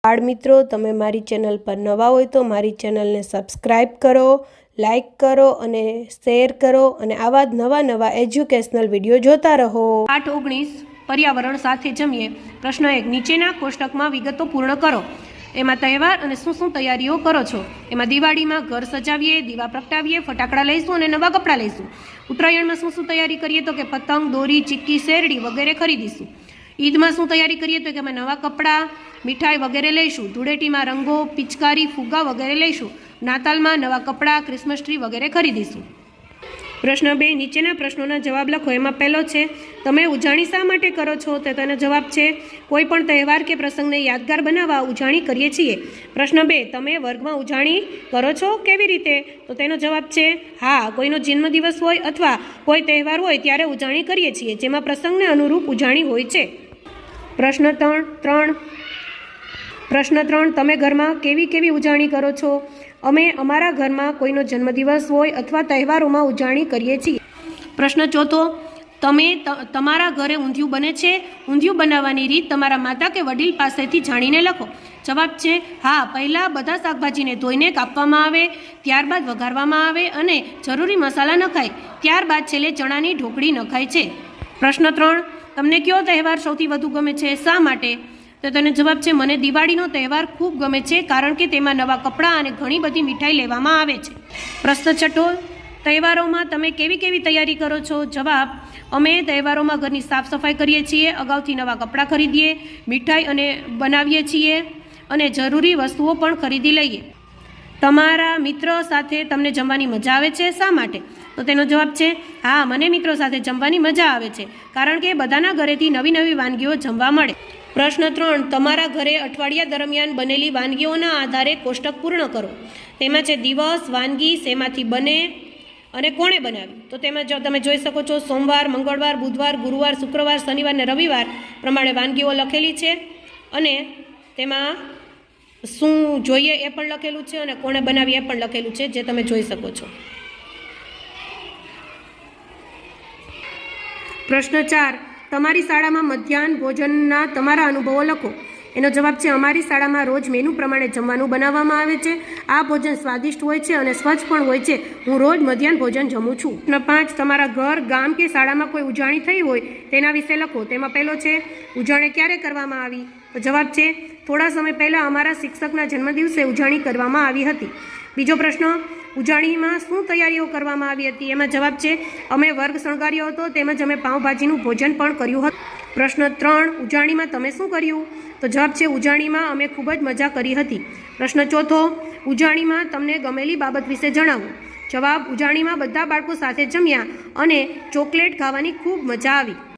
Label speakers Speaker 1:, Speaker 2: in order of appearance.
Speaker 1: બાળ મિત્રો, તમે મારી ચેનલ પર નવા હોય તો મારી ચેનલને સબસ્ક્રાઈબ કરો, લાઈક કરો અને શેર કરો અને આવા જ નવા એજ્યુકેશનલ વિડીયો જોતા રહો। 8:19 પર્યાવરણ સાથે જમીએ। પ્રશ્ન 1, નીચેના કોષ્ટકમાં વિગતો પૂર્ણ કરો। એમાં તહેવાર અને શું તૈયારીઓ કરો છો। એમાં દિવાળીમાં ઘર સજાવીએ, દીવા પ્રગટાવીએ, ફટાકડા લઈશું અને નવા કપડાં લઈશું। ઉત્તરાયણમાં શું તૈયારી કરીએ તો કે પતંગ, દોરી, ચીક્કી, શેરડી વગેરે ખરીદીશું। ઈદમાં શું તૈયારી કરીએ તો કે અમે નવા કપડાં, મીઠાઈ વગેરે લઈશું। ધૂળેટીમાં રંગો, પિચકારી, ફુગ્ગા વગેરે લઈશું। નાતાલમાં નવા કપડાં, ક્રિસમસ ટ્રી વગેરે ખરીદીશું। પ્રશ્ન 2, નીચેના પ્રશ્નોના જવાબ લખો। એમાં પહેલો છે, તમે ઉજાણી શા માટે કરો છો? તો તેનો જવાબ છે, કોઈ પણ તહેવાર કે પ્રસંગને યાદગાર બનાવવા ઉજાણી કરીએ છીએ। પ્રશ્ન 2, તમે વર્ગમાં ઉજાણી કરો છો? કેવી રીતે? તો તેનો જવાબ છે, હા, કોઈનો જન્મદિવસ હોય અથવા કોઈ તહેવાર હોય ત્યારે ઉજાણી કરીએ છીએ, જેમાં પ્રસંગને અનુરૂપ ઉજાણી હોય છે। પ્રશ્ન 3, તમે ઘરમાં કેવી ઉજાણી કરો છો? અમે અમારા ઘરમાં કોઈનો જન્મદિવસ હોય અથવા તહેવારોમાં ઉજાણી કરીએ છીએ। પ્રશ્ન 4, તમે તમારા ઘરે ઊંધિયું બને છે? ઊંધિયું બનાવવાની રીત તમારા માતા કે વડીલ પાસેથી જાણીને લખો। જવાબ છે, હા, પહેલાં બધા શાકભાજીને ધોઈને કાપવામાં આવે, ત્યારબાદ વઘારવામાં આવે અને જરૂરી મસાલા નખાય, ત્યારબાદ છેલ્લે ચણાની ઢોકળી નખાય છે। પ્રશ્ન 3, તમને કયો તહેવાર સૌથી વધુ ગમે છે? શા માટે? તો તેનો જવાબ છે, મને દિવાળીનો તહેવાર ખૂબ ગમે છે, કારણ કે તેમાં નવા કપડાં અને ઘણી બધી મીઠાઈ લેવામાં આવે છે। પ્રશ્ન 6, તહેવારોમાં તમે કેવી તૈયારી કરો છો? જવાબ, અમે તહેવારોમાં ઘરની સાફ સફાઈ કરીએ છીએ, અગાઉથી નવા કપડાં ખરીદીએ, મીઠાઈ અને બનાવીએ છીએ અને જરૂરી વસ્તુઓ પણ ખરીદી લઈએ। તમારા મિત્ર સાથે તમને જમવાની મજા આવે છે? શા માટે? તો તેનો જવાબ છે, હા, મને મિત્રો સાથે જમવાની મજા આવે છે, કારણ કે બધાના ઘરેથી નવી વાનગીઓ જમવા મળે। પ્રશ્ન 3, તમારા ઘરે અઠવાડિયા દરમિયાન બનેલી વાનગીઓના આધારે કોષ્ટક પૂર્ણ કરો। તેમાં છે દિવસ, વાનગી, શેમાંથી બને અને કોણે બનાવી। તો તેમાં તમે જોઈ શકો છો, સોમવાર, મંગળવાર, બુધવાર, ગુરુવાર, શુક્રવાર, શનિવાર અને રવિવાર પ્રમાણે વાનગીઓ લખેલી છે અને તેમાં શું જોઈએ એ પણ લખેલું છે અને કોણે બનાવી એ પણ લખેલું છે, જે તમે જોઈ શકો છો। પ્રશ્ન 4, તમારી શાળામાં મધ્યાહન ભોજનના તમારા અનુભવો લખો। એનો જવાબ છે, અમારી શાળામાં રોજ મેનુ પ્રમાણે જમવાનું બનાવવામાં આવે છે। આ ભોજન સ્વાદિષ્ટ હોય છે અને સ્વચ્છ પણ હોય છે। હું રોજ મધ્યાહન ભોજન જમું છું। પ્રશ્ન 5, તમારા ઘર, ગામ કે શાળામાં કોઈ ઉજાણી થઈ હોય તેના વિશે લખો। તેમાં પહેલો છે, ઉજાણી ક્યારે કરવામાં આવી? તો જવાબ છે, થોડા સમય પહેલાં અમારા શિક્ષકના જન્મદિવસે ઉજાણી કરવામાં આવી હતી। બીજો પ્રશ્ન, ઉજાણીમાં શું તૈયારીઓ કરવામાં આવી હતી? એમાં જવાબ છે, અમે વર્ગ શણગાર્યો હતો, તેમજ અમે પાઉંભાજીનું ભોજન પણ કર્યું હતું। પ્રશ્ન 3, ઉજાણીમાં તમે શું કર્યું? તો જવાબ છે, ઉજાણીમાં અમે ખૂબ જ મજા કરી હતી। પ્રશ્ન 4, ઉજાણીમાં તમને ગમેલી બાબત વિશે જણાવો। જવાબ, ઉજાણીમાં બધા બાળકો સાથે જમ્યા અને ચોકલેટ ખાવાની ખૂબ મજા આવી।